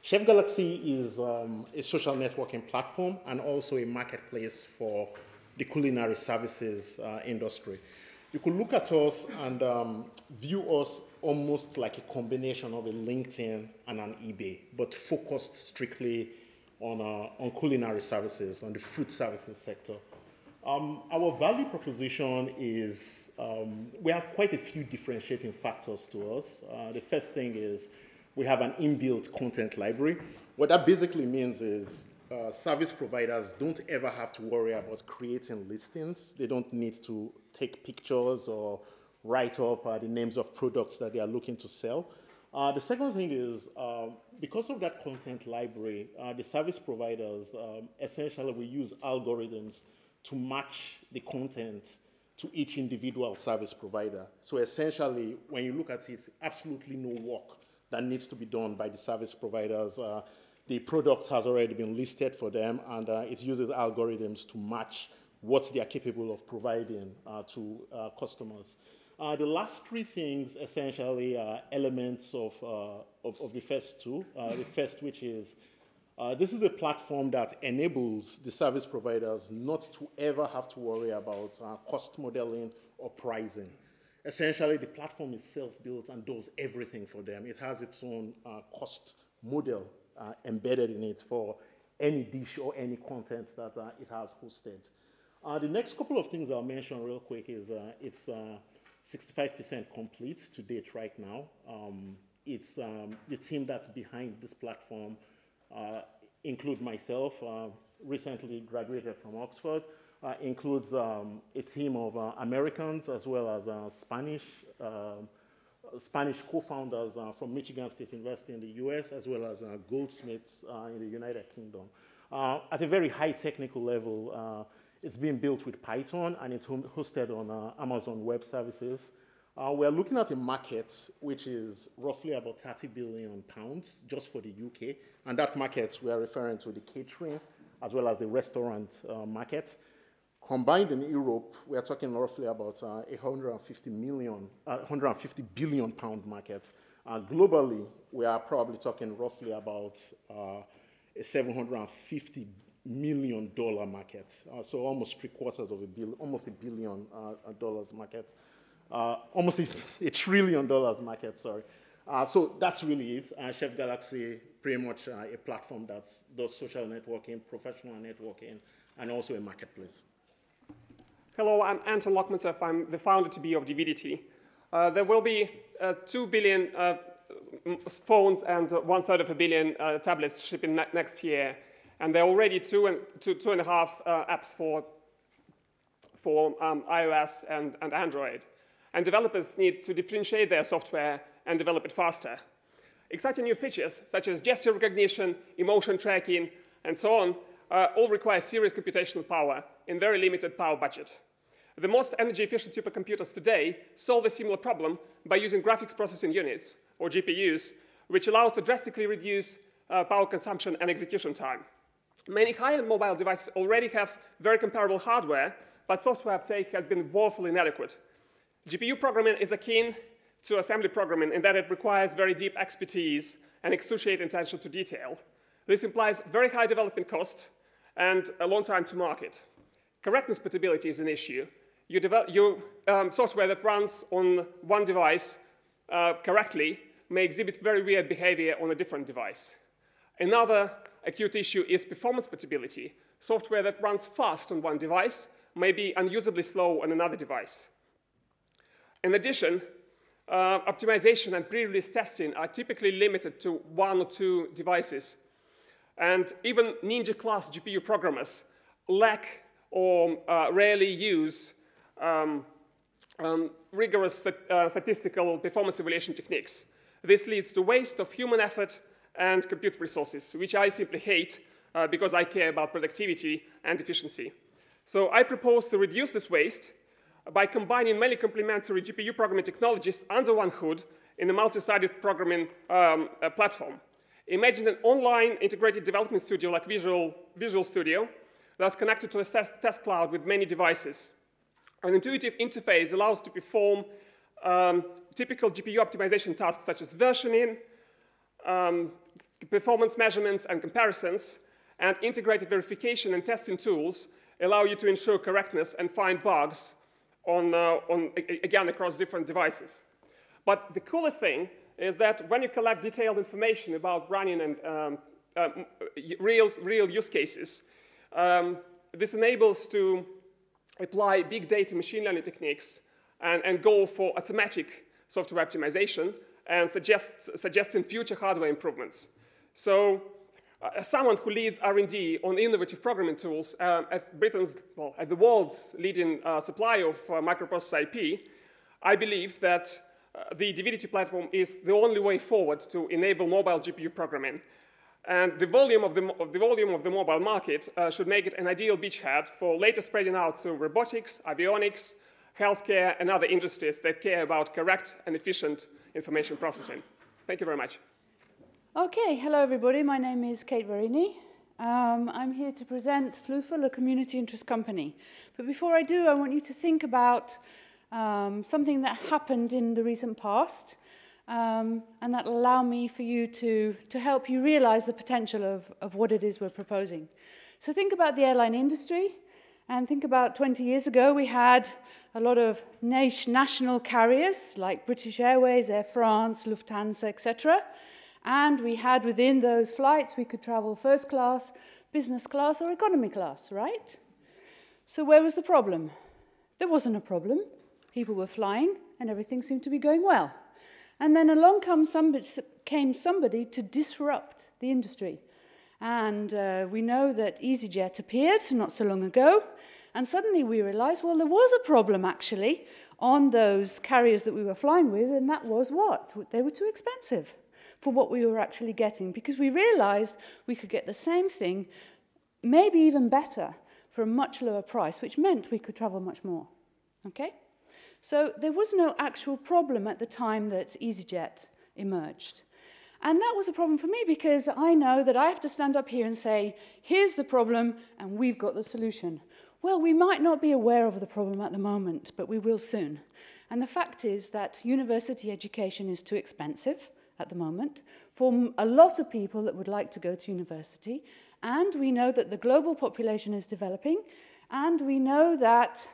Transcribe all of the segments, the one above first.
Chef Galaxy is a social networking platform and also a marketplace for the culinary services industry. You could look at us and view us almost like a combination of a LinkedIn and an eBay, but focused strictly on culinary services, on the food services sector. Our value proposition is, we have quite a few differentiating factors to us. The first thing is we have an inbuilt content library. What that basically means is service providers don't ever have to worry about creating listings. They don't need to take pictures or write up the names of products that they are looking to sell. The second thing is, because of that content library, the service providers, essentially we use algorithms to match the content to each individual service provider. So essentially, when you look at it, absolutely no work that needs to be done by the service providers. The product has already been listed for them, and it uses algorithms to match what they are capable of providing to customers. The last three things essentially are elements of the first two. The first, which is, this is a platform that enables the service providers not to ever have to worry about cost modeling or pricing. Essentially, the platform is self-built and does everything for them. It has its own cost model embedded in it for any dish or any content that it has hosted. The next couple of things I'll mention real quick is it's 65% complete to date right now. It's the team that's behind this platform include myself, recently graduated from Oxford, includes a team of Americans as well as Spanish co-founders from Michigan State University in the US, as well as Goldsmiths in the United Kingdom. At a very high technical level, it's being built with Python and it's hosted on Amazon Web Services. We're looking at a market which is roughly about £30 billion just for the UK. And that market, we are referring to the catering as well as the restaurant market. Combined in Europe, we are talking roughly about a 150 billion pound market. Globally, we are probably talking roughly about a $750 million market. So almost three-quarters of a billion, almost $1 billion market. Almost a $1 trillion market, sorry. So that's really it. Chef Galaxy, pretty much a platform that does social networking, professional networking, and also a marketplace. Hello, I'm Anton Lockmantev. I'm the founder-to-be of DVDT. There will be 2 billion phones and 1/3 of a billion tablets shipping next year. And there are already two and a half apps for iOS and Android. And developers need to differentiate their software and develop it faster. Exciting new features, such as gesture recognition, emotion tracking, and so on, all require serious computational power in very limited power budget. The most energy-efficient supercomputers today solve a similar problem by using graphics processing units, or GPUs, which allows to drastically reduce power consumption and execution time. Many high-end mobile devices already have very comparable hardware, but software uptake has been woefully inadequate. GPU programming is akin to assembly programming in that it requires very deep expertise and excruciating attention to detail. This implies very high development cost and a long time to market. Correctness compatibility is an issue. Software that runs on one device correctly may exhibit very weird behavior on a different device. Another acute issue is performance compatibility. Software that runs fast on one device may be unusably slow on another device. In addition, optimization and pre-release testing are typically limited to 1 or 2 devices. And even Ninja-class GPU programmers lack or rarely use rigorous statistical performance evaluation techniques. This leads to waste of human effort and compute resources, which I simply hate because I care about productivity and efficiency. So I propose to reduce this waste by combining many complementary GPU programming technologies under one hood in a multi-sided programming platform. Imagine an online integrated development studio like Visual Studio that's connected to a test cloud with many devices. An intuitive interface allows to perform typical GPU optimization tasks such as versioning, performance measurements and comparisons, and integrated verification and testing tools allow you to ensure correctness and find bugs again, across different devices. But the coolest thing is that when you collect detailed information about running and real use cases, this enables to apply big data machine learning techniques and go for automatic software optimization and suggesting future hardware improvements. So as someone who leads R&D on innovative programming tools at the world's leading supplier of microprocessor IP, I believe that the Divinity platform is the only way forward to enable mobile GPU programming. And the volume of the mobile market should make it an ideal beachhead for later spreading out to robotics, avionics, healthcare, and other industries that care about correct and efficient information processing. Thank you very much. Okay, hello everybody. My name is Kate Verini. I'm here to present Flufel, a community interest company. But before I do, I want you to think about something that happened in the recent past, and that will allow me for you to help you realize the potential of what it is we're proposing. So think about the airline industry, and think about 20 years ago, we had a lot of national carriers like British Airways, Air France, Lufthansa, etc. And we had within those flights, we could travel first class, business class, or economy class, right? So where was the problem? There wasn't a problem. People were flying, and everything seemed to be going well. And then along came somebody to disrupt the industry. And we know that EasyJet appeared not so long ago, and suddenly we realized, well, there was a problem, actually, on those carriers that we were flying with, and that was what? They were too expensive for what we were actually getting, because we realized we could get the same thing, maybe even better, for a much lower price, which meant we could travel much more, okay? So there was no actual problem at the time that EasyJet emerged. And that was a problem for me, because I know that I have to stand up here and say, here's the problem, and we've got the solution. Well, we might not be aware of the problem at the moment, but we will soon. And the fact is that university education is too expensive at the moment for a lot of people that would like to go to university. And we know that the global population is developing, and we know that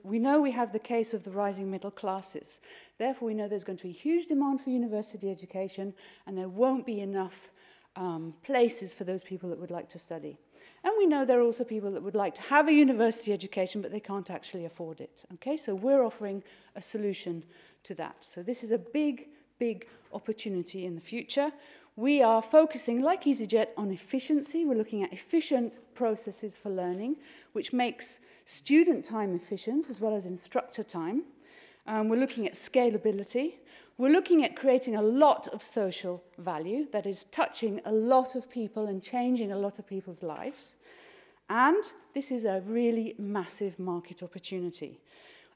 we have the case of the rising middle classes. Therefore, we know there's going to be huge demand for university education, and there won't be enough places for those people that would like to study. And we know there are also people that would like to have a university education, but they can't actually afford it. Okay, so we're offering a solution to that. So this is a big opportunity in the future. We are focusing, like EasyJet, on efficiency. We're looking at efficient processes for learning, which makes student time efficient as well as instructor time. We're looking at scalability. We're looking at creating a lot of social value that is touching a lot of people and changing a lot of people's lives. And this is a really massive market opportunity.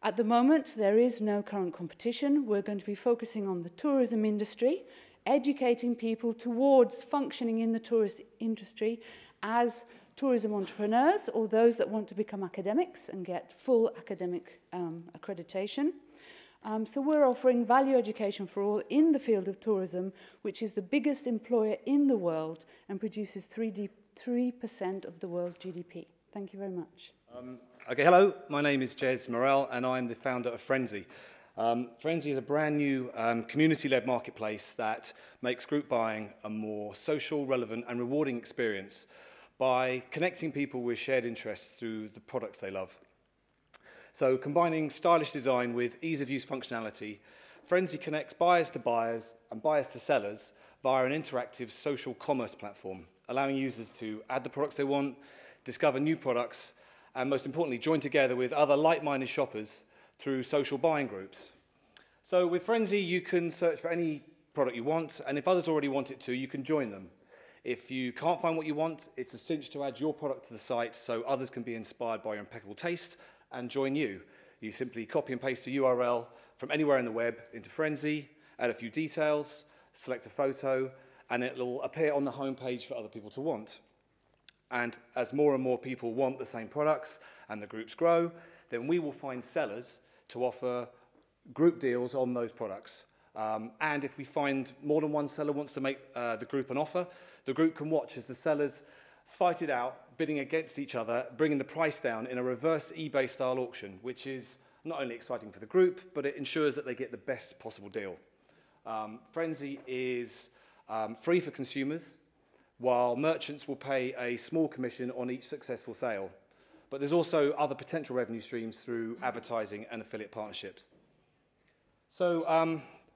At the moment, there is no current competition. We're going to be focusing on the tourism industry, educating people towards functioning in the tourist industry as tourism entrepreneurs or those that want to become academics and get full academic accreditation. So we're offering value education for all in the field of tourism, which is the biggest employer in the world and produces 3% of the world's GDP. Thank you very much. Okay, hello, my name is Jez Morel and I'm the founder of Frenzy. Frenzy is a brand new community-led marketplace that makes group buying a more social, relevant and rewarding experience by connecting people with shared interests through the products they love. So combining stylish design with ease of use functionality, Frenzy connects buyers to buyers and buyers to sellers via an interactive social commerce platform, allowing users to add the products they want, discover new products, and most importantly, join together with other like-minded shoppers through social buying groups. So with Frenzy, you can search for any product you want, and if others already want it too, you can join them. If you can't find what you want, it's a cinch to add your product to the site so others can be inspired by your impeccable taste and join you. You simply copy and paste a URL from anywhere in the web into Frenzy, add a few details, select a photo, and it'll appear on the homepage for other people to want. And as more and more people want the same products and the groups grow, then we will find sellers to offer group deals on those products. And if we find more than one seller wants to make the group an offer, the group can watch as the sellers fight it out, bidding against each other, bringing the price down in a reverse eBay-style auction, which is not only exciting for the group, but it ensures that they get the best possible deal. Frenzy is free for consumers, while merchants will pay a small commission on each successful sale. But there's also other potential revenue streams through advertising and affiliate partnerships. So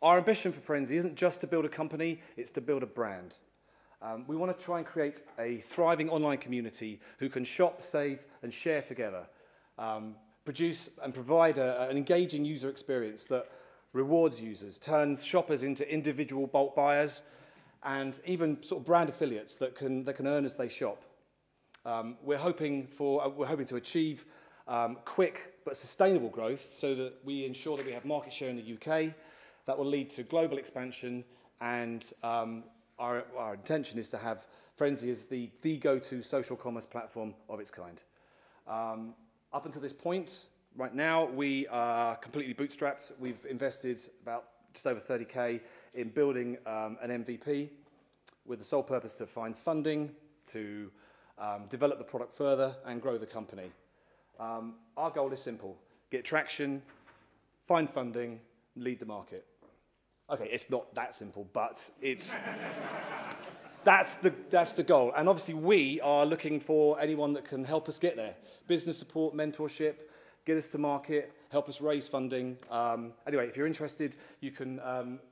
our ambition for Frenzy isn't just to build a company, it's to build a brand. We want to try and create a thriving online community who can shop, save, and share together. Produce and provide an engaging user experience that rewards users, turns shoppers into individual bulk buyers, and even sort of brand affiliates that can earn as they shop. We're hoping to achieve quick but sustainable growth so that we ensure that we have market share in the UK. That will lead to global expansion, and our intention is to have Frenzy as the go-to social commerce platform of its kind. Up until this point, right now, we are completely bootstrapped. We've invested about just over 30K in building an MVP with the sole purpose to find funding, to develop the product further and grow the company. Our goal is simple: get traction, find funding, lead the market. Okay, it's not that simple, but it's that's the goal. And obviously we are looking for anyone that can help us get there. Business support, mentorship, get us to market, help us raise funding. Anyway, if you're interested, you can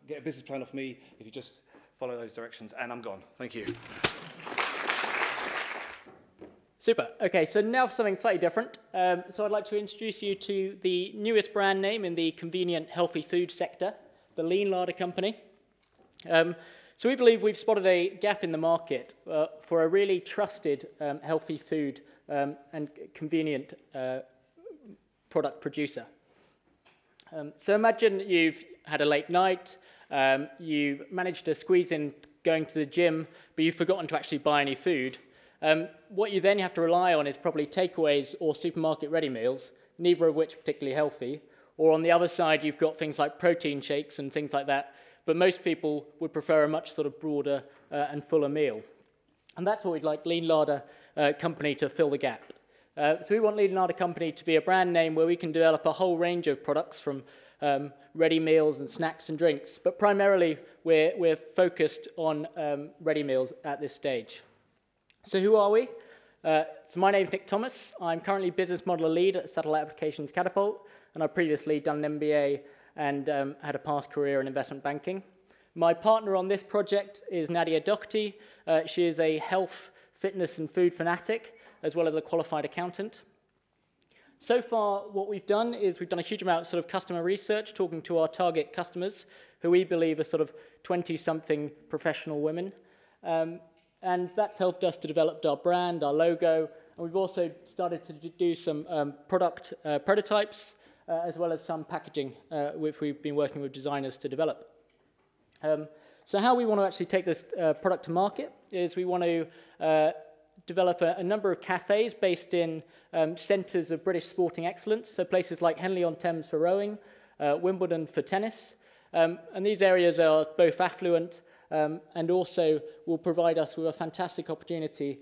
get a business plan off me if you just follow those directions, and I'm gone. Thank you. Super. Okay, so now for something slightly different. So I'd like to introduce you to the newest brand name in the convenient healthy food sector, the Lean Larder Company. So we believe we've spotted a gap in the market for a really trusted healthy food and convenient product producer. So imagine you've had a late night, you've managed to squeeze in going to the gym, but you've forgotten to actually buy any food. What you then have to rely on is probably takeaways or supermarket ready meals, neither of which are particularly healthy. Or on the other side, you've got things like protein shakes and things like that, but most people would prefer a much sort of broader and fuller meal. And that's what we'd like Lean Larder Company to fill the gap. So we want Lean Larder Company to be a brand name where we can develop a whole range of products from ready meals and snacks and drinks, but primarily we're focused on ready meals at this stage. So who are we? So my name's Nick Thomas. I'm currently business modeler lead at Satellite Applications Catapult, and I've previously done an MBA and had a past career in investment banking. My partner on this project is Nadia Doherty. She is a health, fitness and food fanatic, as well as a qualified accountant. So far, what we've done is we've done a huge amount of sort of customer research, talking to our target customers, who we believe are sort of 20-something professional women. And that's helped us to develop our brand, our logo, and we've also started to do some product prototypes, as well as some packaging, which we've been working with designers to develop. So how we want to actually take this product to market is we want to develop a number of cafes based in centres of British sporting excellence, so places like Henley-on-Thames for rowing, Wimbledon for tennis, and these areas are both affluent and also will provide us with a fantastic opportunity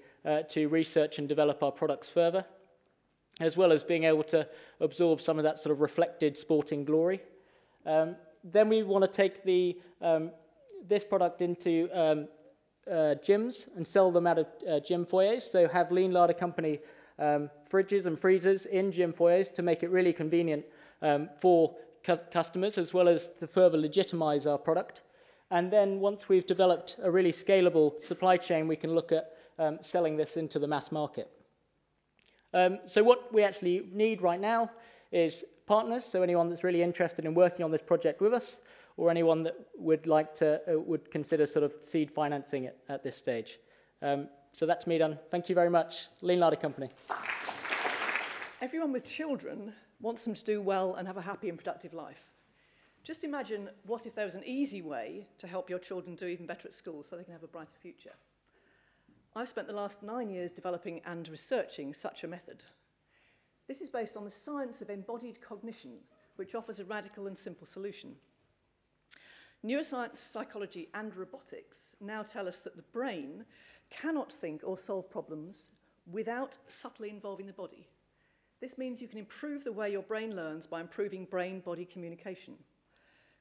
to research and develop our products further, as well as being able to absorb some of that sort of reflected sporting glory. Then we want to take this product into gyms and sell them out of gym foyers, so have Lean Larder Company fridges and freezers in gym foyers to make it really convenient for customers, as well as to further legitimize our product. And then once we've developed a really scalable supply chain, we can look at selling this into the mass market. So what we actually need right now is partners, so anyone that's really interested in working on this project with us, or anyone that would like to would consider sort of seed financing it at this stage. So that's me done. Thank you very much. Lean Larder Company. Everyone with children wants them to do well and have a happy and productive life. Just imagine what if there was an easy way to help your children do even better at school so they can have a brighter future. I've spent the last 9 years developing and researching such a method. This is based on the science of embodied cognition, which offers a radical and simple solution. Neuroscience, psychology, and robotics now tell us that the brain cannot think or solve problems without subtly involving the body. This means you can improve the way your brain learns by improving brain-body communication.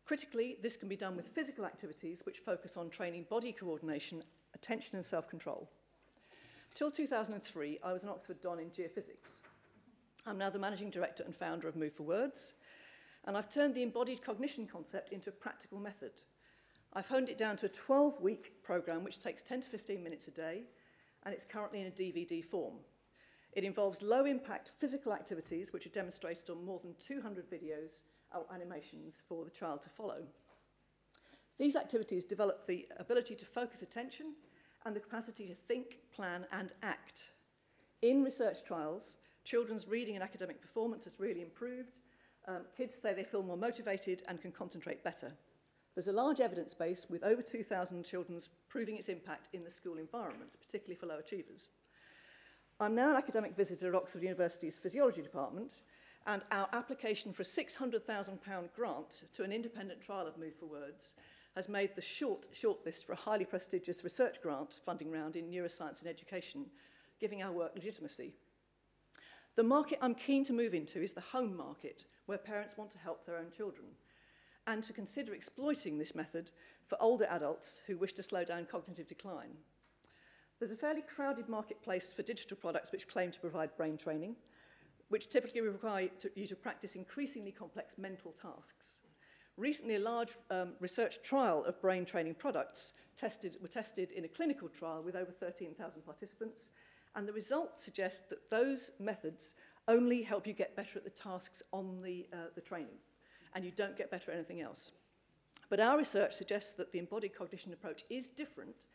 Critically, this can be done with physical activities which focus on training body coordination, attention, and self-control. Till 2003, I was an Oxford Don in geophysics. I'm now the managing director and founder of Move for Words, and I've turned the embodied cognition concept into a practical method. I've honed it down to a 12-week program which takes 10 to 15 minutes a day, and it's currently in a DVD form. It involves low-impact physical activities which are demonstrated on more than 200 videos or animations for the child to follow. These activities develop the ability to focus attention and the capacity to think, plan, and act. In research trials, children's reading and academic performance has really improved. Kids say they feel more motivated and can concentrate better. There's a large evidence base with over 2,000 children proving its impact in the school environment, particularly for low achievers. I'm now an academic visitor at Oxford University's Physiology Department, and our application for a £600,000 grant to an independent trial of Move for Words has made the shortlist for a highly prestigious research grant funding round in neuroscience and education, giving our work legitimacy. The market I'm keen to move into is the home market, where parents want to help their own children, and to consider exploiting this method for older adults who wish to slow down cognitive decline. There's a fairly crowded marketplace for digital products which claim to provide brain training, which typically require you to practice increasingly complex mental tasks. Recently, a large research trial of brain training products were tested in a clinical trial with over 13,000 participants, and the results suggest that those methods only help you get better at the tasks on the training, and you don't get better at anything else. But our research suggests that the embodied cognition approach is different,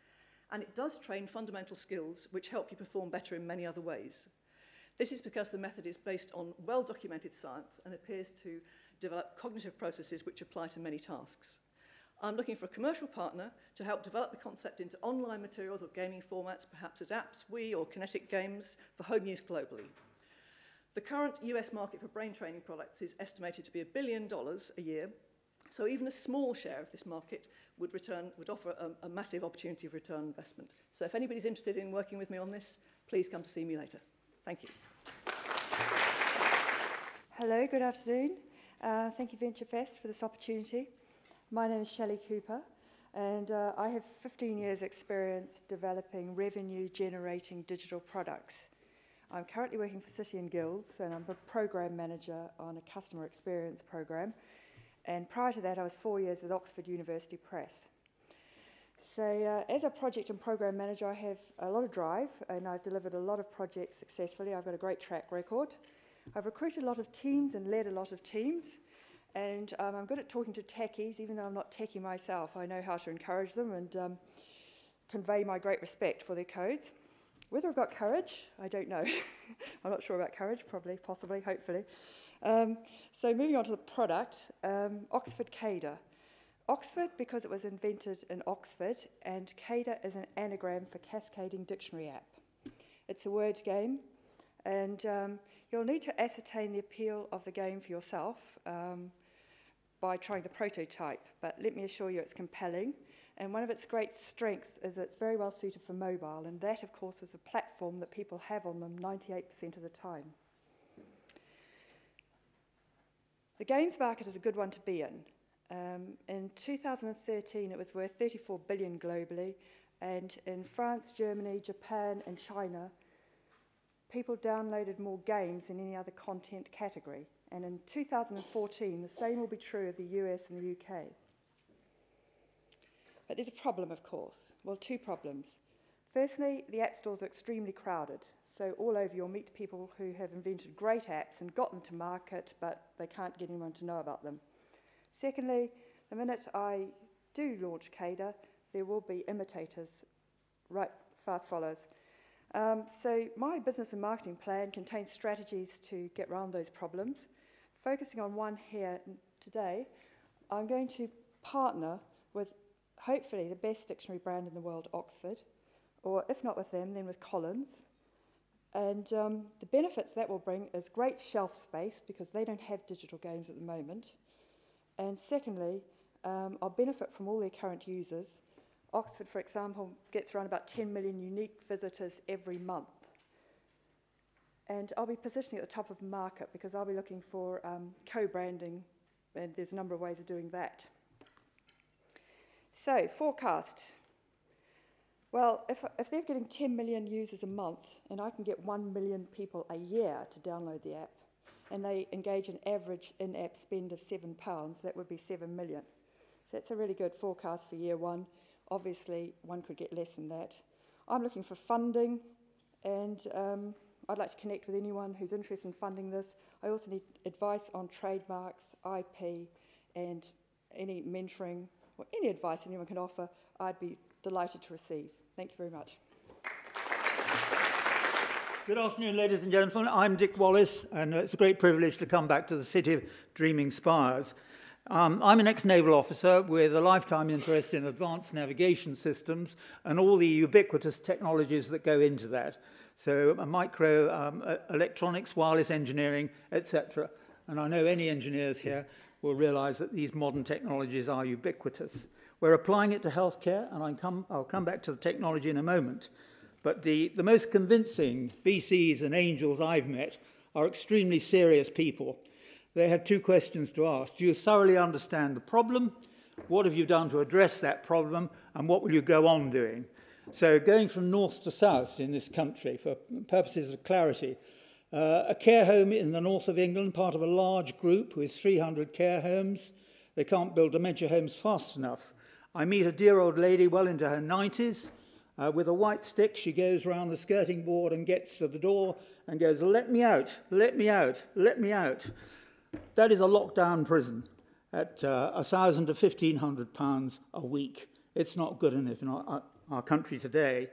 and it does train fundamental skills which help you perform better in many other ways. This is because the method is based on well-documented science and appears to develop cognitive processes which apply to many tasks. I'm looking for a commercial partner to help develop the concept into online materials or gaming formats, perhaps as apps, Wii or Kinetic games, for home use globally. The current US market for brain training products is estimated to be $1 billion a year, so even a small share of this market would offer a massive opportunity of return on investment. So if anybody's interested in working with me on this, please come to see me later. Thank you. Hello, good afternoon. Thank you, Venturefest, for this opportunity. My name is Shelley Cooper, and I have 15 years' experience developing revenue-generating digital products. I'm currently working for City and Guilds, and I'm a program manager on a customer experience program. And prior to that, I was 4 years with Oxford University Press. So as a project and program manager, I have a lot of drive, and I've delivered a lot of projects successfully. I've got a great track record. I've recruited a lot of teams and led a lot of teams, and I'm good at talking to techies. Even though I'm not techie myself, I know how to encourage them and convey my great respect for their codes. Whether I've got courage, I don't know. I'm not sure about courage, probably, possibly, hopefully. So moving on to the product, Oxford CADA. Oxford, because it was invented in Oxford, and CADA is an anagram for Cascading Dictionary App. It's a word game, and you'll need to ascertain the appeal of the game for yourself by trying the prototype, but let me assure you it's compelling. And one of its great strengths is it's very well suited for mobile, and that, of course, is a platform that people have on them 98% of the time. The games market is a good one to be in. In 2013, it was worth 34 billion globally, and in France, Germany, Japan, and China, people downloaded more games than any other content category. And in 2014, the same will be true of the US and the UK. But there's a problem, of course. Well, two problems. Firstly, the app stores are extremely crowded. So all over you'll meet people who have invented great apps and got them to market, but they can't get anyone to know about them. Secondly, the minute I do launch CADA, there will be imitators, right, fast followers. So my business and marketing plan contains strategies to get around those problems. Focusing on one here today, I'm going to partner with hopefully the best dictionary brand in the world, Oxford, or if not with them, then with Collins. And the benefits that will bring is great shelf space, because they don't have digital games at the moment. And secondly, I'll benefit from all their current users. Oxford, for example, gets around about 10 million unique visitors every month. And I'll be positioning at the top of the market because I'll be looking for co-branding, and there's a number of ways of doing that. So, forecast. Well, if they're getting 10 million users a month, and I can get 1 million people a year to download the app, and they engage in average in-app spend of £7, that would be 7 million. So that's a really good forecast for year one. Obviously, one could get less than that. I'm looking for funding, and I'd like to connect with anyone who's interested in funding this. I also need advice on trademarks, IP, and any mentoring, or any advice anyone can offer, I'd be delighted to receive. Thank you very much. Good afternoon, ladies and gentlemen. I'm Dick Wallace, and it's a great privilege to come back to the City of Dreaming Spires. I'm an ex-naval officer with a lifetime interest in advanced navigation systems and all the ubiquitous technologies that go into that. So micro electronics, wireless engineering, etc. And I know any engineers here will realize that these modern technologies are ubiquitous. We're applying it to healthcare, and I'll come back to the technology in a moment. But the most convincing VCs and angels I've met are extremely serious people. They had two questions to ask. Do you thoroughly understand the problem? What have you done to address that problem? And what will you go on doing? So going from north to south in this country, for purposes of clarity, a care home in the north of England, part of a large group with 300 care homes. They can't build dementia homes fast enough. I meet a dear old lady well into her 90s. With a white stick, she goes around the skirting board and gets to the door and goes, "Let me out, let me out, let me out." That is a lockdown prison at £1,000 to £1,500 a week. It's not good enough in our country today.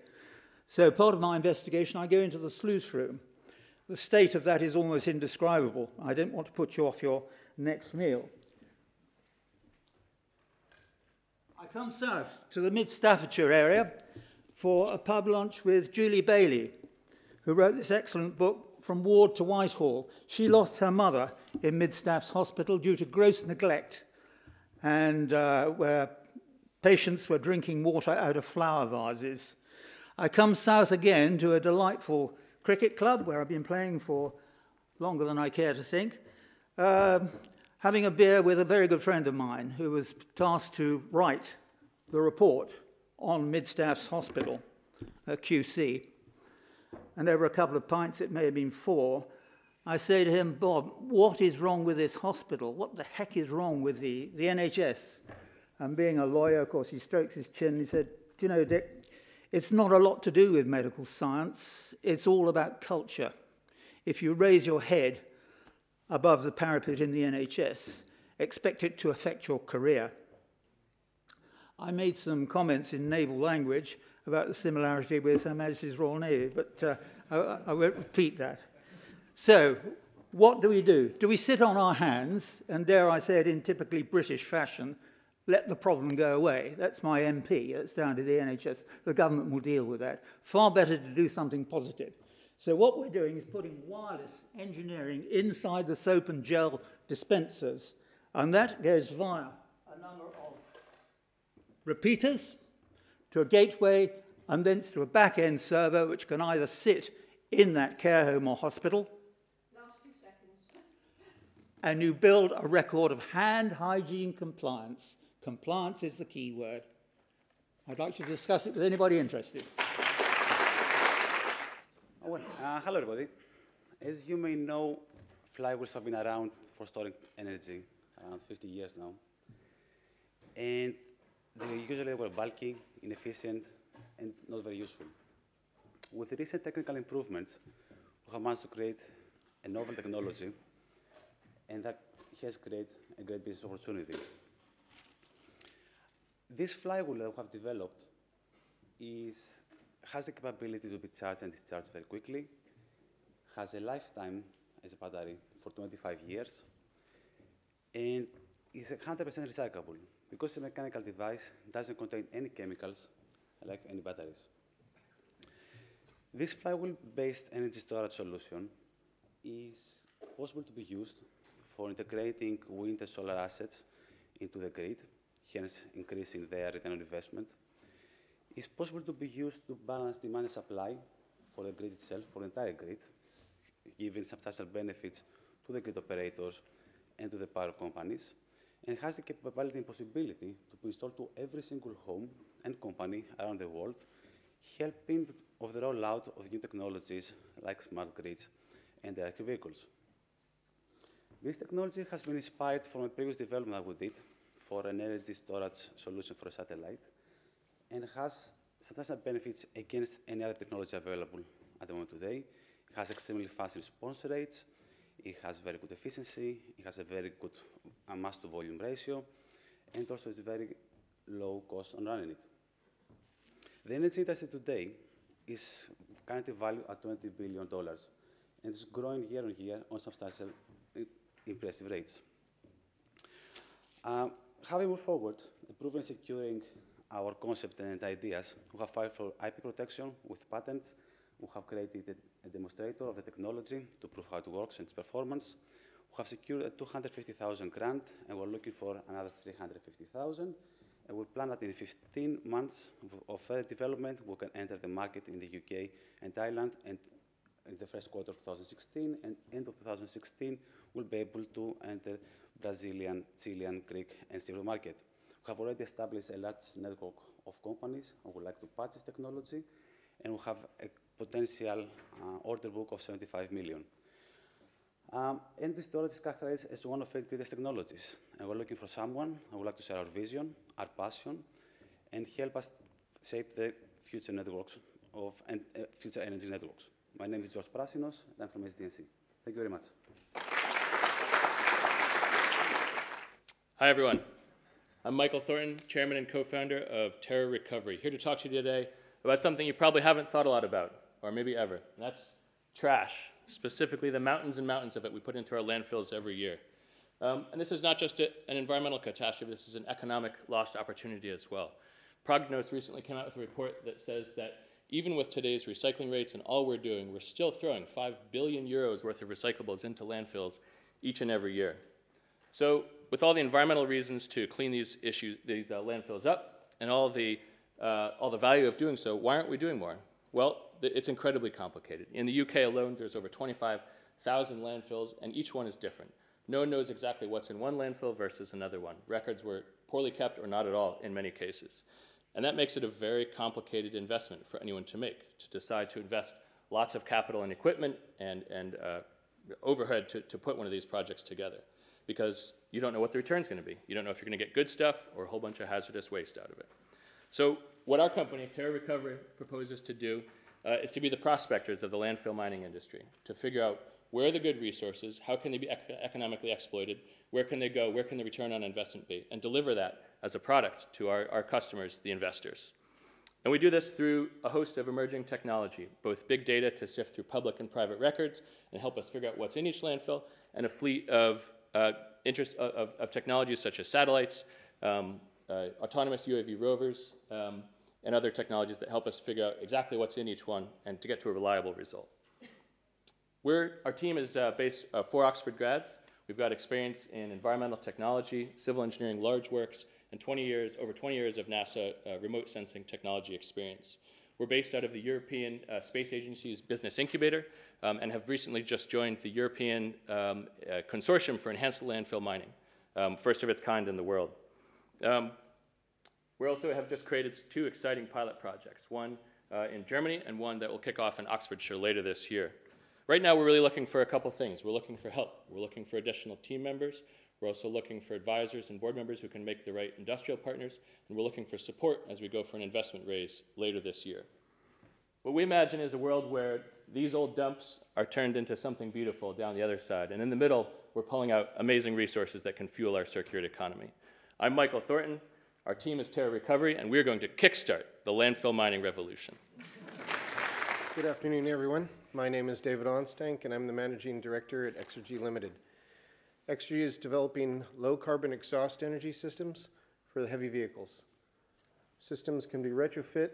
So part of my investigation, I go into the sluice room. The state of that is almost indescribable. I don't want to put you off your next meal. I come south to the mid-Staffordshire area for a pub lunch with Julie Bailey, who wrote this excellent book, From Ward to Whitehall. She lost her mother in Mid-Staffs Hospital due to gross neglect, and where patients were drinking water out of flower vases. I come south again to a delightful cricket club where I've been playing for longer than I care to think, having a beer with a very good friend of mine who was tasked to write the report on Mid-Staffs Hospital, QC. And over a couple of pints, it may have been 4, I say to him, "Bob, what is wrong with this hospital? What the heck is wrong with the NHS?" And being a lawyer, of course, he strokes his chin and he said, "Do you know, Dick, it's not a lot to do with medical science. It's all about culture. If you raise your head above the parapet in the NHS, expect it to affect your career." I made some comments in naval language about the similarity with Her Majesty's Royal Navy, but I won't repeat that. So, what do? Do we sit on our hands, and dare I say it in typically British fashion, let the problem go away? That's my MP, that's down to the NHS. The government will deal with that. Far better to do something positive. So what we're doing is putting wireless engineering inside the soap and gel dispensers, and that goes via a number of repeaters to a gateway, and thence to a back-end server which can either sit in that care home or hospital. Last 2 seconds. And you build a record of hand hygiene compliance. Compliance is the key word. I'd like to discuss it with anybody interested. Hello, everybody. As you may know, flywheels have been around for storing energy around 50 years now. And they usually were bulky, inefficient, and not very useful. With recent technical improvements, we have managed to create a novel technology, and that has created a great business opportunity. This flywheel that we have developed has the capability to be charged and discharged very quickly, has a lifetime as a battery for 25 years, and is 100% recyclable. Because it's a mechanical device, it doesn't contain any chemicals like any batteries. This flywheel-based energy storage solution is possible to be used for integrating wind and solar assets into the grid hence increasing their return on investment. It's possible to be used to balance demand and supply for the grid itself, for the entire grid, giving substantial benefits to the grid operators and to the power companies, and has the capability and possibility to be installed to every single home and company around the world, helping of the rollout of new technologies like smart grids and electric vehicles. This technology has been inspired from a previous development that we did for an energy storage solution for a satellite, and has substantial benefits against any other technology available at the moment today. It has extremely fast response rates, it has very good efficiency, it has a very good mass to volume ratio, and also it's very low cost on running it. The energy industry today is currently valued at $20 billion, and it's growing year on year on substantial impressive rates. How we move forward, improving and securing our concept and ideas, we have filed for IP protection with patents. We have created a demonstrator of the technology to prove how it works and its performance. We have secured a $250,000 grant, and we're looking for another $350,000. And we plan that in 15 months of further development, we can enter the market in the UK and Thailand, and in the first quarter of 2016, and end of 2016, we'll be able to enter Brazilian, Chilean, Greek, and Cypriot market. We have already established a large network of companies who would like to purchase technology, and we have a potential order book of 75 million. Energy storage is characterized as one of the greatest technologies, and we're looking for someone who would like to share our vision, our passion, and help us shape the future networks and future energy networks. My name is George Prasinos, and I'm from SDNC. Thank you very much. Hi, everyone. I'm Michael Thornton, chairman and co-founder of Terra Recovery, here to talk to you today about something you probably haven't thought a lot about, or maybe ever, and that's trash, specifically the mountains and mountains of it we put into our landfills every year. And this is not just an environmental catastrophe, this is an economic lost opportunity as well. Prognos recently came out with a report that says that even with today's recycling rates and all we're doing, we're still throwing 5 billion euros worth of recyclables into landfills each and every year. So with all the environmental reasons to clean these landfills up and all the value of doing so, why aren't we doing more? Well, it's incredibly complicated. In the UK alone, there's over 25,000 landfills, and each one is different. No one knows exactly what's in one landfill versus another one. Records were poorly kept or not at all in many cases. And that makes it a very complicated investment for anyone to make, to decide to invest lots of capital and equipment and overhead to put one of these projects together, because you don't know what the return's going to be. You don't know if you're going to get good stuff or a whole bunch of hazardous waste out of it. So what our company, Terra Recovery, proposes to do is to be the prospectors of the landfill mining industry, to figure out where are the good resources, how can they be economically exploited, where can they go, where can the return on investment be, and deliver that as a product to our customers, the investors. And we do this through a host of emerging technology, both big data to sift through public and private records and help us figure out what's in each landfill, and a fleet of technologies such as satellites, autonomous UAV rovers, and other technologies that help us figure out exactly what's in each one and to get to a reliable result. Our team is based 4 Oxford grads. We've got experience in environmental technology, civil engineering large works, and over 20 years of NASA remote sensing technology experience. We're based out of the European Space Agency's Business Incubator and have recently just joined the European Consortium for Enhanced Landfill Mining, first of its kind in the world. We also have just created 2 exciting pilot projects, one in Germany and one that will kick off in Oxfordshire later this year. Right now, we're really looking for a couple things. We're looking for help. We're looking for additional team members. We're also looking for advisors and board members who can make the right industrial partners. And we're looking for support as we go for an investment raise later this year. What we imagine is a world where these old dumps are turned into something beautiful down the other side. And in the middle, we're pulling out amazing resources that can fuel our circular economy. I'm Michael Thornton. Our team is Terra Recovery, and we're going to kickstart the landfill mining revolution. Good afternoon, everyone. My name is David Onstank, and I'm the Managing Director at Exergy Limited. Exergy is developing low-carbon exhaust energy systems for the heavy vehicles. Systems can be retrofit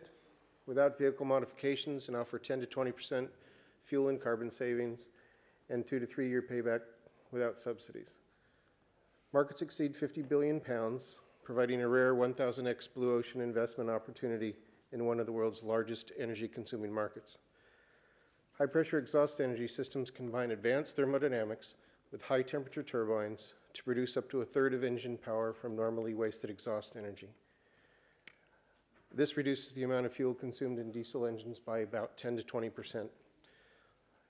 without vehicle modifications and offer 10 to 20% fuel and carbon savings and 2 to 3 year payback without subsidies. Markets exceed £50 billion, providing a rare 1,000x blue ocean investment opportunity in one of the world's largest energy-consuming markets. High-pressure exhaust energy systems combine advanced thermodynamics with high-temperature turbines to produce up to a third of engine power from normally wasted exhaust energy. This reduces the amount of fuel consumed in diesel engines by about 10 to 20%.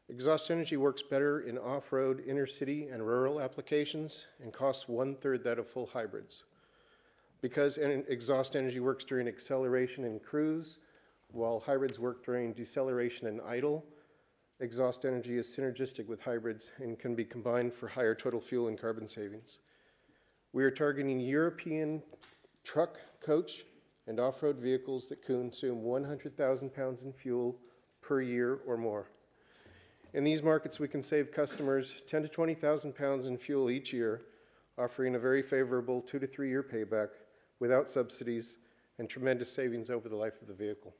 Exhaust energy works better in off-road, inner-city, and rural applications and costs 1/3 that of full hybrids. Because exhaust energy works during acceleration and cruise, while hybrids work during deceleration and idle, exhaust energy is synergistic with hybrids and can be combined for higher total fuel and carbon savings. We are targeting European truck, coach, and off-road vehicles that consume 100,000 pounds in fuel per year or more. In these markets, we can save customers 10 to 20,000 pounds in fuel each year, offering a very favorable 2 to 3 year payback without subsidies and tremendous savings over the life of the vehicle.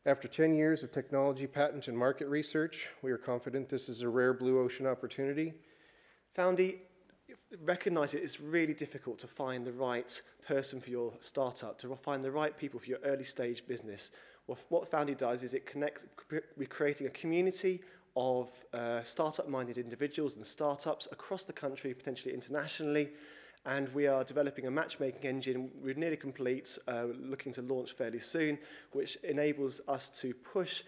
After 10 years of technology, patent, and market research, we are confident this is a rare blue ocean opportunity. Foundy recognize it's really difficult to find the right person for your startup, to find the right people for your early stage business. Well, what Foundy does is it connects, we're creating a community of startup-minded individuals and startups across the country, potentially internationally, and we are developing a matchmaking engine. We're nearly complete, looking to launch fairly soon, which enables us to push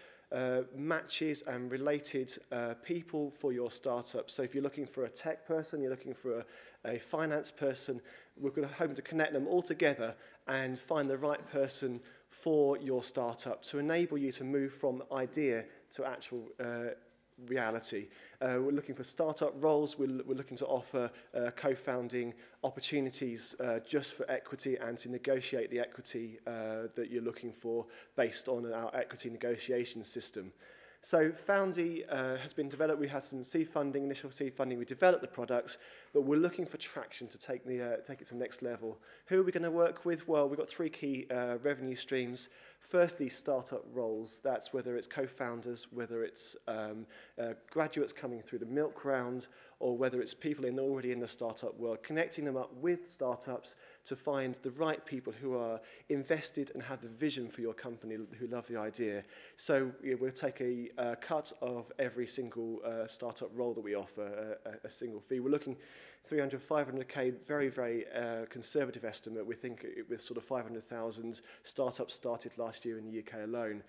matches and related people for your startup. So if you're looking for a tech person, you're looking for a finance person, we're going to hope to connect them all together and find the right person for your startup to enable you to move from idea to actual reality. We're looking for startup roles. We're looking to offer co-founding opportunities just for equity and to negotiate the equity that you're looking for based on our equity negotiation system. So Foundy has been developed. We had some seed funding, initial seed funding. We developed the products, but we're looking for traction to take it to the next level. Who are we going to work with? Well, we've got 3 key revenue streams. Firstly, startup roles. That's whether it's co-founders, whether it's graduates coming through the milk round, or whether it's people already in the startup world, connecting them up with startups to find the right people who are invested and have the vision for your company, who love the idea. So we'll take a cut of every single startup role that we offer, a single fee. We're looking 300, 500K, very, very conservative estimate. We think with sort of 500,000 startups started last year in the UK alone.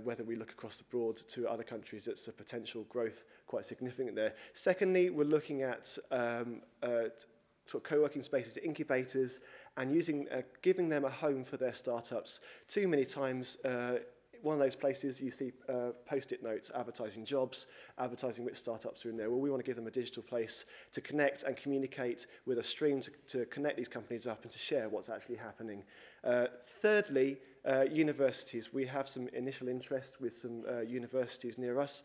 Whether we look across the board to other countries, it's a potential growth quite significant there. Secondly, we're looking at sort of co-working spaces, incubators, and giving them a home for their startups. Too many times, one of those places you see post-it notes advertising jobs, advertising which startups are in there. Well, we want to give them a digital place to connect and communicate with a stream to connect these companies up and to share what's actually happening. Thirdly, universities. We have some initial interest with some universities near us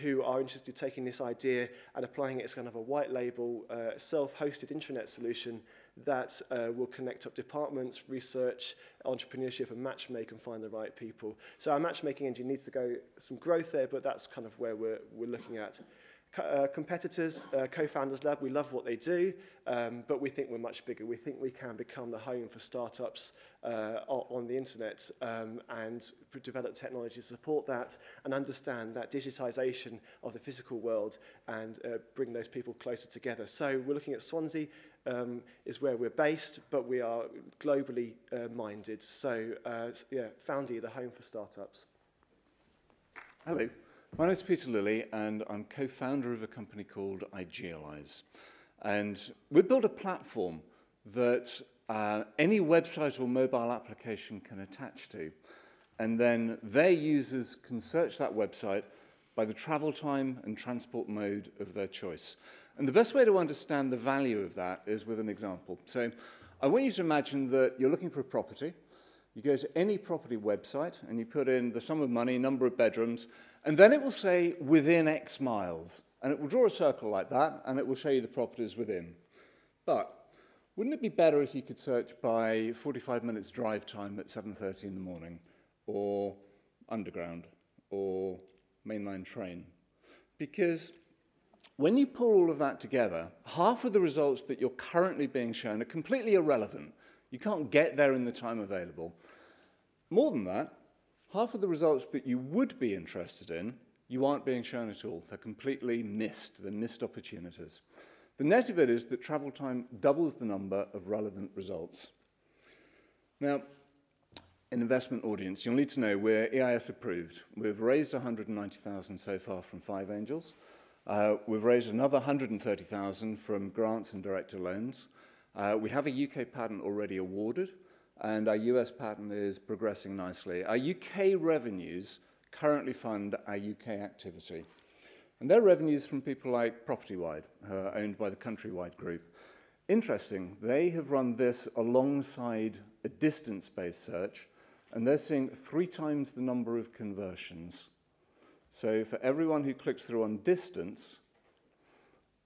who are interested in taking this idea and applying it as kind of a white label, self-hosted intranet solution that will connect up departments, research, entrepreneurship, and matchmake and find the right people. So our matchmaking engine needs to go some growth there, but that's kind of where we're looking at. Competitors, Co-Founders Lab, we love what they do, but we think we're much bigger. We think we can become the home for startups on the internet and develop technology to support that and understand that digitization of the physical world and bring those people closer together. So we're looking at Swansea is where we're based, but we are globally minded. So yeah, Foundy, the home for startups. Hello. My name is Peter Lilly, and I'm co-founder of a company called Idealize. And we built a platform that any website or mobile application can attach to. And then their users can search that website by the travel time and transport mode of their choice. And the best way to understand the value of that is with an example. So I want you to imagine that you're looking for a property. You go to any property website and you put in the sum of money, number of bedrooms, and then it will say within X miles. And it will draw a circle like that, and it will show you the properties within. But wouldn't it be better if you could search by 45 minutes drive time at 7:30 in the morning, or underground, or mainline train? Because when you pull all of that together, half of the results that you're currently being shown are completely irrelevant. You can't get there in the time available. More than that, half of the results that you would be interested in, you aren't being shown at all. They're completely missed. They're missed opportunities. The net of it is that travel time doubles the number of relevant results. Now, an investment audience, you'll need to know we're EIS approved. We've raised 190,000 so far from 5 angels. We've raised another 130,000 from grants and director loans. We have a UK patent already awarded, and our US patent is progressing nicely. Our UK revenues currently fund our UK activity. And they're revenues from people like Propertywide, owned by the Countrywide Group. Interesting, they have run this alongside a distance-based search, and they're seeing 3 times the number of conversions. So for everyone who clicks through on distance,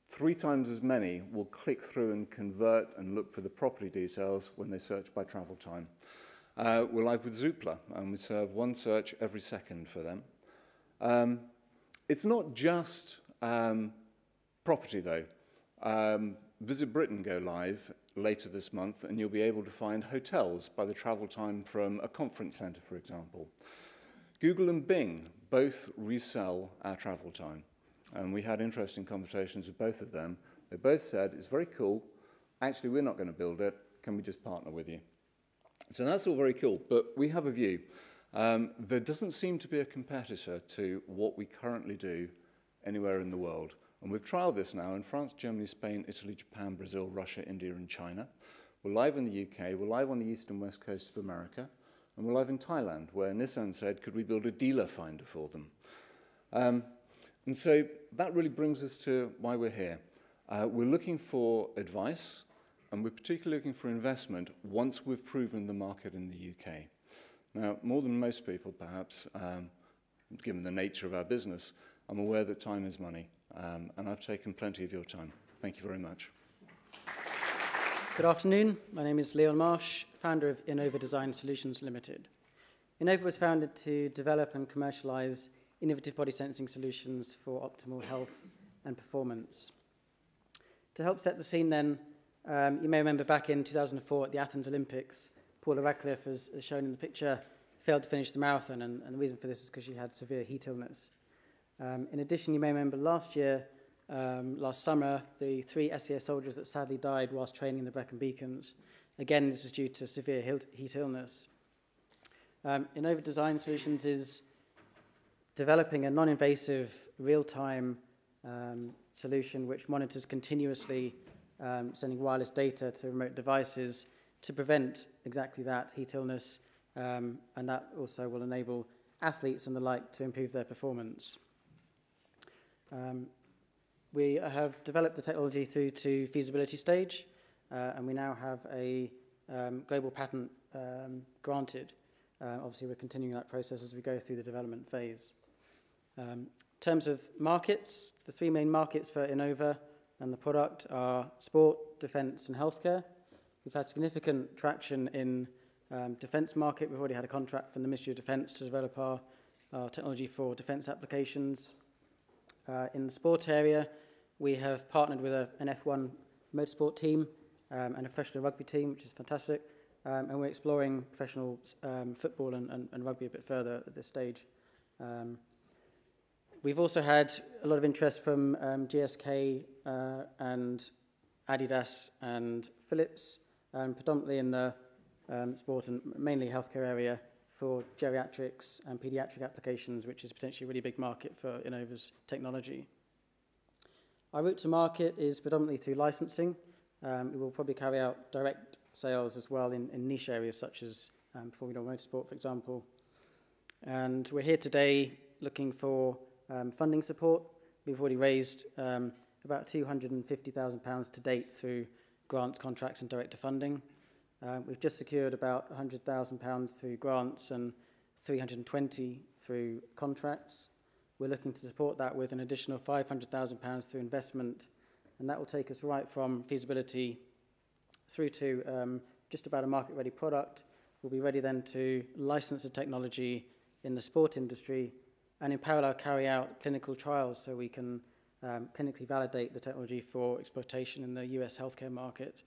3 times as many will click through and convert and look for the property details when they search by travel time. We're live with Zoopla, and we serve 1 search every second for them. It's not just property, though. Visit Britain go live later this month, and you'll be able to find hotels by the travel time from a conference center, for example. Google and Bing both resell our travel time, and we had interesting conversations with both of them. They both said, it's very cool. Actually, we're not going to build it. Can we just partner with you? So that's all very cool, but we have a view. There doesn't seem to be a competitor to what we currently do anywhere in the world. And we've trialed this now in France, Germany, Spain, Italy, Japan, Brazil, Russia, India, and China. We're live in the UK, we're live on the east and west coast of America, and we're live in Thailand, where Nissan said, could we build a dealer finder for them? And so that really brings us to why we're here. We're looking for advice, and we're particularly looking for investment once we've proven the market in the UK. Now, more than most people, perhaps, given the nature of our business, I'm aware that time is money, and I've taken plenty of your time. Thank you very much. Good afternoon. My name is Leon Marsh, founder of Innova Design Solutions Limited. Innova was founded to develop and commercialize innovative body sensing solutions for optimal health and performance. To help set the scene then, you may remember back in 2004 at the Athens Olympics, Paula Radcliffe, as shown in the picture, failed to finish the marathon, and the reason for this is because she had severe heat illness. In addition, you may remember last summer, the 3 SES soldiers that sadly died whilst training in the Brecon Beacons. Again, this was due to severe heat illness. Innova Design Solutions is developing a non-invasive, real-time solution which monitors continuously, sending wireless data to remote devices to prevent exactly that, heat illness, and that also will enable athletes and the like to improve their performance. We have developed the technology through to feasibility stage, and we now have a global patent granted. Obviously, we're continuing that process as we go through the development phase. In terms of markets, the 3 main markets for Innova and the product are sport, defence, and healthcare. We've had significant traction in defence market. We've already had a contract from the Ministry of Defence to develop our technology for defence applications. In the sport area, we have partnered with an F1 motorsport team and a professional rugby team, which is fantastic. And we're exploring professional football and rugby a bit further at this stage. We've also had a lot of interest from GSK and Adidas and Philips, predominantly in the sport and mainly healthcare area for geriatrics and pediatric applications, which is potentially a really big market for Innova's technology. Our route to market is predominantly through licensing. We will probably carry out direct sales as well in niche areas such as Formula Motorsport, for example. And we're here today looking for funding support. We've already raised about £250,000 to date through grants, contracts, and direct funding. We've just secured about £100,000 through grants and $320,000 through contracts. We're looking to support that with an additional £500,000 through investment, and that will take us right from feasibility through to just about a market-ready product. We'll be ready then to license the technology in the sport industry and in parallel carry out clinical trials so we can clinically validate the technology for exploitation in the US healthcare market.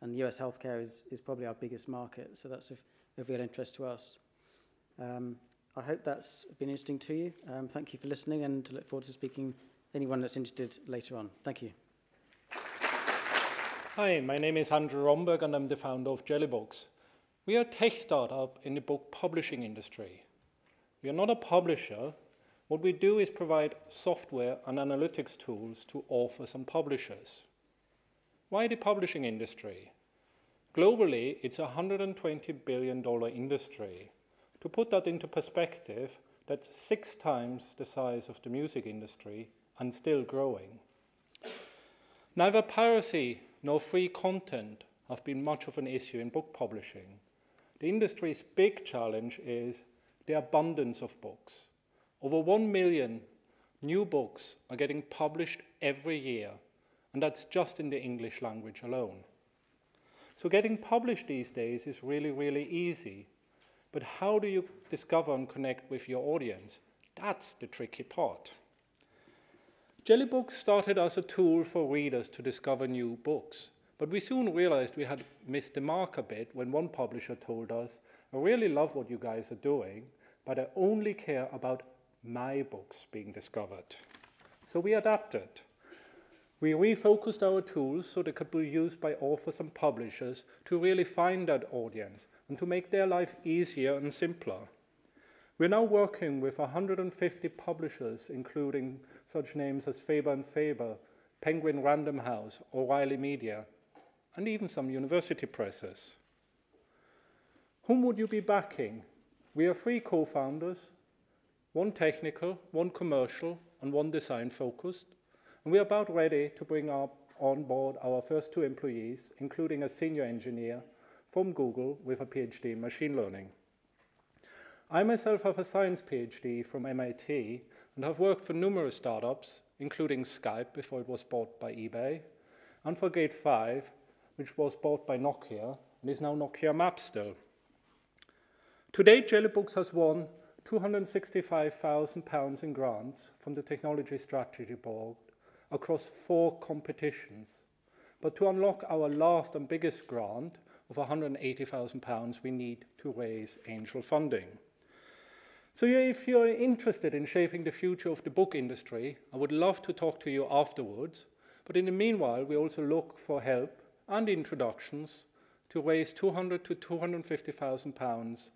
And US healthcare is probably our biggest market, so that's of real interest to us. I hope that's been interesting to you. Thank you for listening, and I look forward to speaking to anyone that's interested later on. Thank you. Hi, my name is Andrew Romberg, and I'm the founder of Jellybooks. We are a tech startup in the book publishing industry. We are not a publisher. What we do is provide software and analytics tools to authors and publishers. Why the publishing industry? Globally, it's a $120 billion industry. To put that into perspective, that's 6 times the size of the music industry and still growing. Neither piracy nor free content have been much of an issue in book publishing. The industry's big challenge is the abundance of books. Over 1 million new books are getting published every year, and that's just in the English language alone. So getting published these days is really, really easy. But how do you discover and connect with your audience? That's the tricky part. Jellybooks started as a tool for readers to discover new books, but we soon realized we had missed the mark a bit when one publisher told us, I really love what you guys are doing, but I only care about my books being discovered. So we adapted. We refocused our tools so they could be used by authors and publishers to really find that audience and to make their life easier and simpler. We're now working with 150 publishers, including such names as Faber & Faber, Penguin Random House, O'Reilly Media, and even some university presses. Whom would you be backing? We are 3 co-founders, 1 technical, 1 commercial, and 1 design-focused, and we are about ready to bring on board our first 2 employees, including a senior engineer from Google with a PhD in machine learning. I myself have a science PhD from MIT and have worked for numerous startups, including Skype before it was bought by eBay, and for Gate 5, which was bought by Nokia and is now Nokia Maps still. To date, Jellybooks has won £265,000 in grants from the Technology Strategy Board across 4 competitions. But to unlock our last and biggest grant of £180,000, we need to raise angel funding. So if you're interested in shaping the future of the book industry, I would love to talk to you afterwards. But in the meanwhile, we also look for help and introductions to raise £200,000 to £250,000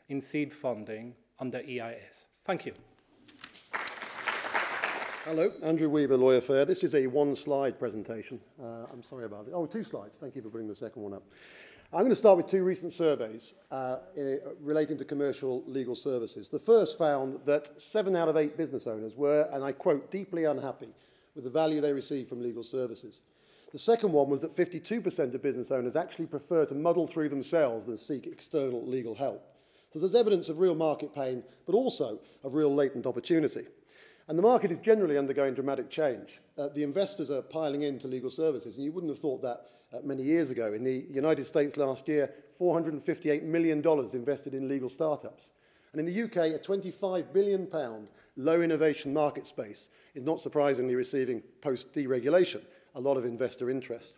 in seed funding under EIS. Thank you. Hello, Andrew Weaver, Lawyer Fair. This is a 1-slide presentation. I'm sorry about it. Oh, 2 slides. Thank you for bringing the second one up. I'm going to start with 2 recent surveys relating to commercial legal services. The first found that 7 out of 8 business owners were, and I quote, deeply unhappy with the value they receive from legal services. The second one was that 52% of business owners actually prefer to muddle through themselves than seek external legal help. So there's evidence of real market pain, but also of real latent opportunity. And the market is generally undergoing dramatic change. The investors are piling into legal services, and you wouldn't have thought that many years ago. In the United States last year, $458 million invested in legal startups. And in the UK, a £25 billion low innovation market space is not surprisingly receiving post-deregulation a lot of investor interest.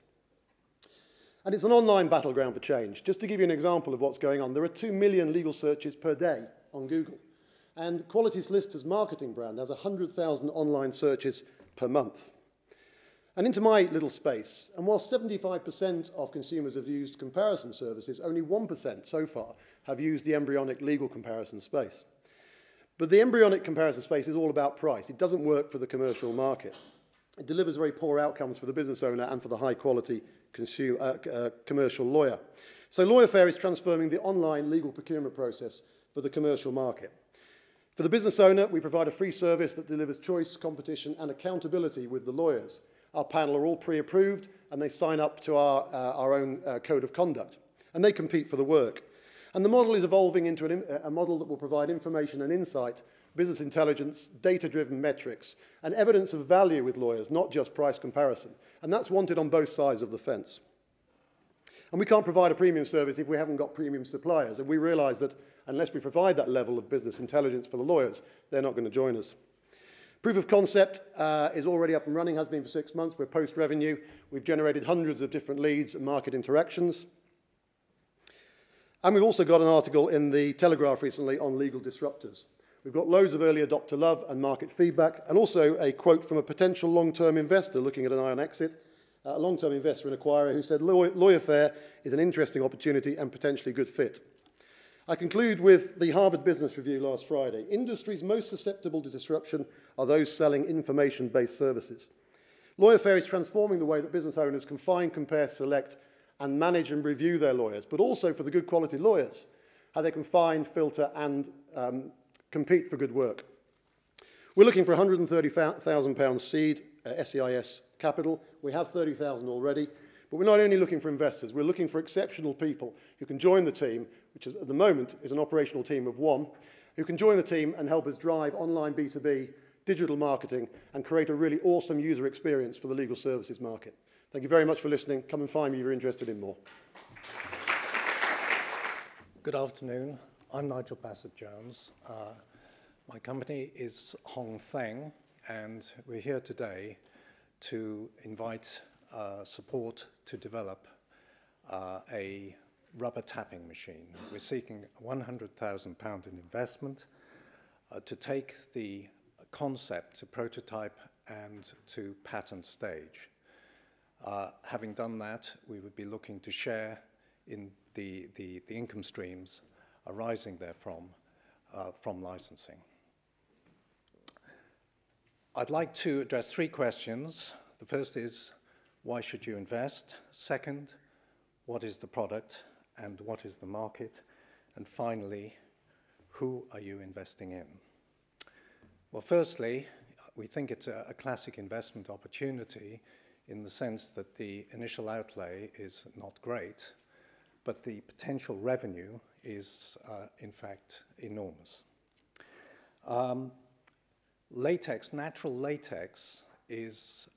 And it's an online battleground for change. Just to give you an example of what's going on, there are 2 million legal searches per day on Google. And Quality Solicitors' marketing brand has 100,000 online searches per month. And into my little space, and while 75% of consumers have used comparison services, only 1% so far have used the embryonic legal comparison space. But the embryonic comparison space is all about price. It doesn't work for the commercial market. It delivers very poor outcomes for the business owner and for the high-quality commercial lawyer. So Lawyer Fair is transforming the online legal procurement process for the commercial market. For the business owner, we provide a free service that delivers choice, competition, and accountability with the lawyers. Our panel are all pre-approved, and they sign up to our own code of conduct. And they compete for the work. And the model is evolving into a model that will provide information and insight, business intelligence, data-driven metrics, and evidence of value with lawyers, not just price comparison. And that's wanted on both sides of the fence. And we can't provide a premium service if we haven't got premium suppliers. And we realize that unless we provide that level of business intelligence for the lawyers, they're not going to join us. Proof of concept is already up and running, has been for 6 months. We're post-revenue. We've generated hundreds of different leads and market interactions. And we've also got an article in the Telegraph recently on legal disruptors. We've got loads of early adopter love and market feedback, and also a quote from a potential long-term investor looking at an ion exit, a long-term investor and acquirer who said, Lawyer Fair is an interesting opportunity and potentially good fit. I conclude with the Harvard Business Review last Friday. Industries most susceptible to disruption are those selling information-based services. Lawyer Fair is transforming the way that business owners can find, compare, select, and manage and review their lawyers, but also for the good quality lawyers, how they can find, filter, and compete for good work. We're looking for £130,000 seed SEIS capital. We have 30,000 already. But we're not only looking for investors, we're looking for exceptional people who can join the team, which is, at the moment is an operational team of 1, who can join the team and help us drive online B2B, digital marketing, and create a really awesome user experience for the legal services market. Thank you very much for listening. Come and find me if you're interested in more. Good afternoon. I'm Nigel Bassett-Jones. My company is Hong Feng, and we're here today to invite support to develop a rubber tapping machine. We're seeking £100,000 in investment to take the concept to prototype and to patent stage. Having done that, we would be looking to share in the income streams arising therefrom from licensing. I'd like to address 3 questions. The first is, why should you invest? Second, what is the product and what is the market? And finally, who are you investing in? Well, firstly, we think it's a classic investment opportunity in the sense that the initial outlay is not great, but the potential revenue is, in fact, enormous. Latex, natural latex, is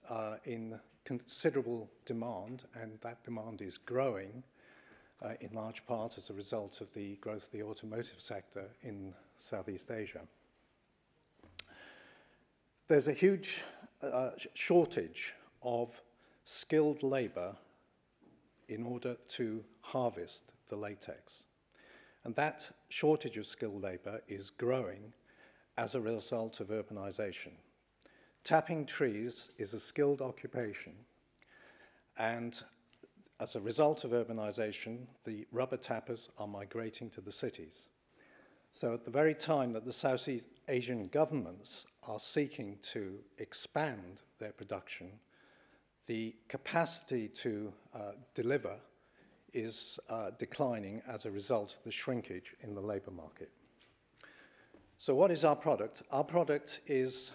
in considerable demand, and that demand is growing in large part as a result of the growth of the automotive sector in Southeast Asia. There's a huge shortage of skilled labor in order to harvest the latex. And that shortage of skilled labor is growing as a result of urbanization. Tapping trees is a skilled occupation, and as a result of urbanization, the rubber tappers are migrating to the cities. So at the very time that the Southeast Asian governments are seeking to expand their production, the capacity to deliver is declining as a result of the shrinkage in the labor market. So what is our product? Our product is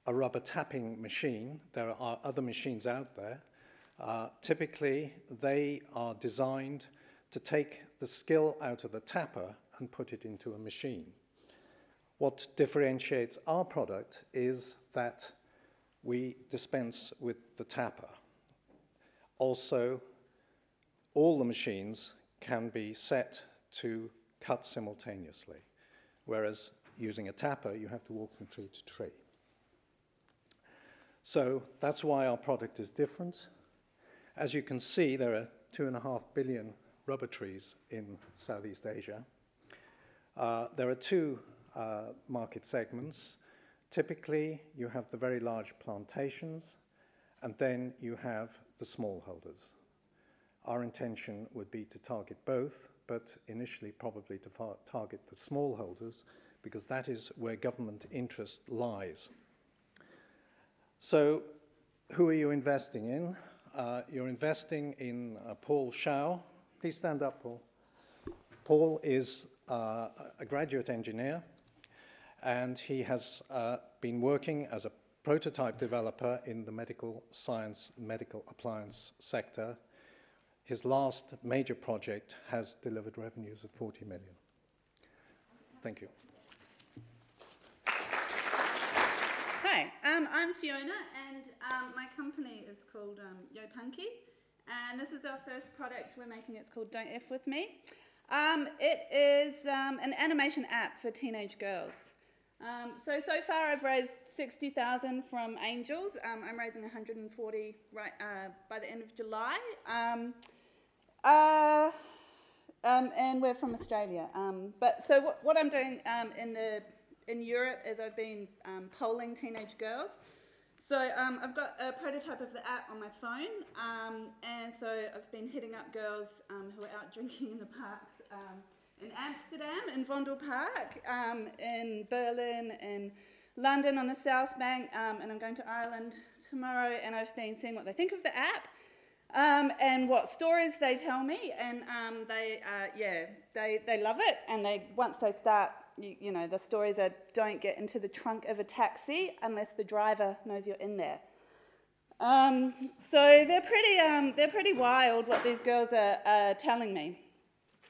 a rubber tapping machine. There are other machines out there. Typically, they are designed to take the skill out of the tapper and put it into a machine. What differentiates our product is that we dispense with the tapper. Also, all the machines can be set to cut simultaneously, whereas using a tapper, you have to walk from tree to tree. So that's why our product is different. As you can see, there are 2.5 billion rubber trees in Southeast Asia. There are 2 market segments. Typically, you have the very large plantations, and then you have the smallholders. Our intention would be to target both, but initially probably to target the smallholders, because that is where government interest lies. So, who are you investing in? You're investing in Paul Shao. Please stand up, Paul. Paul is a graduate engineer, and he has been working as a prototype developer in the medical science, medical appliance sector. His last major project has delivered revenues of 40 million. Thank you. Hi, I'm Fiona, and my company is called Yopunky, and this is our first product we're making. It's called Don't F With Me. It is an animation app for teenage girls. So far I've raised 60,000 from angels. I'm raising 140 by the end of July. And we're from Australia. So what I'm doing in Europe is I've been polling teenage girls. So I've got a prototype of the app on my phone, and so I've been hitting up girls who are out drinking in the parks in Amsterdam, in Vondelpark, in Berlin, in London on the South Bank, and I'm going to Ireland tomorrow, and I've been seeing what they think of the app. And what stories they tell me, and they love it. And once they start, you know, the stories are don't get into the trunk of a taxi unless the driver knows you're in there. So they're pretty wild what these girls are telling me,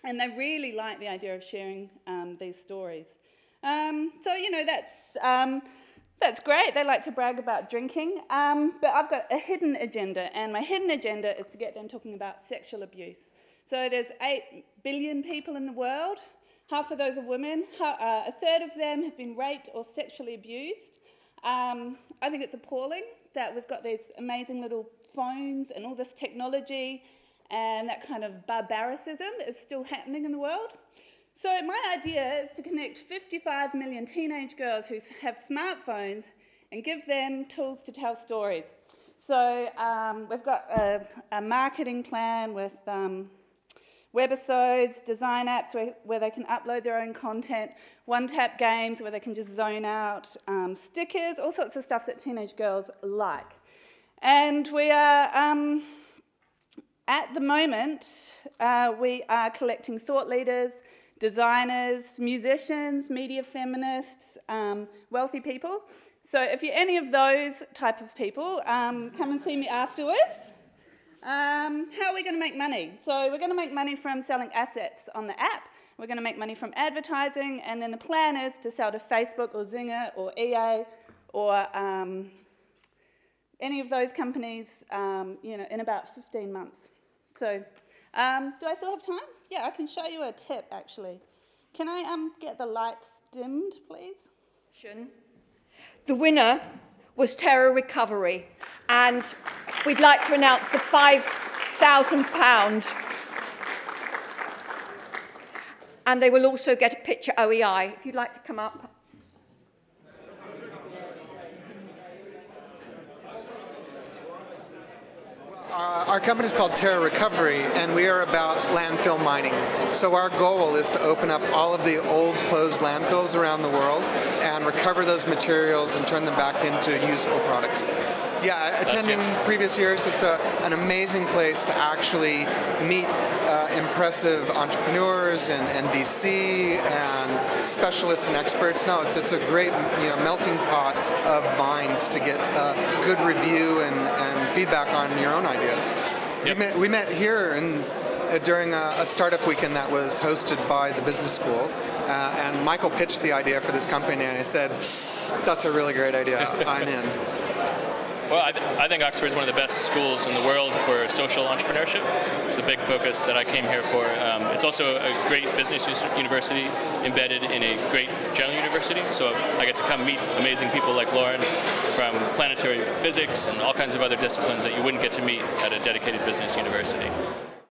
and they really like the idea of sharing these stories. So you know that's great. They like to brag about drinking, but I've got a hidden agenda, and my hidden agenda is to get them talking about sexual abuse. So there's 8 billion people in the world. Half of those are women. A third of them have been raped or sexually abused. I think it's appalling that we've got these amazing little phones and all this technology and that kind of barbaricism that is still happening in the world. So my idea is to connect 55 million teenage girls who have smartphones and give them tools to tell stories. So we've got a marketing plan with webisodes, design apps where they can upload their own content, one-tap games where they can just zone out, stickers, all sorts of stuff that teenage girls like. And we are, at the moment, we are collecting thought leaders, designers, musicians, media feminists, wealthy people. So if you're any of those type of people, come and see me afterwards. How are we going to make money? So we're going to make money from selling assets on the app. We're going to make money from advertising, and then the plan is to sell to Facebook or Zinger or EA or any of those companies, you know, in about 15 months. So do I still have time? Yeah, I can show you a tip, actually. Can I get the lights dimmed, please? The winner was Terror Recovery, and we'd like to announce the £5,000, and they will also get a picture OEI. If you'd like to come up. Our company is called Terror Recovery, and we are about landfill mining. So our goal is to open up all of the old closed landfills around the world and recover those materials and turn them back into useful products. Yeah, attending previous years, it's an amazing place to actually meet impressive entrepreneurs and VC and specialists and experts. No, it's a great melting pot of minds to get good review and feedback on your own ideas. Yep. We met here during a startup weekend that was hosted by the business school, and Michael pitched the idea for this company, and I said, that's a really great idea, I'm in. Well, I think Oxford is one of the best schools in the world for social entrepreneurship. It's a big focus that I came here for. It's also a great business university embedded in a great general university, so I get to come meet amazing people like Lauren from planetary physics and all kinds of other disciplines that you wouldn't get to meet at a dedicated business university.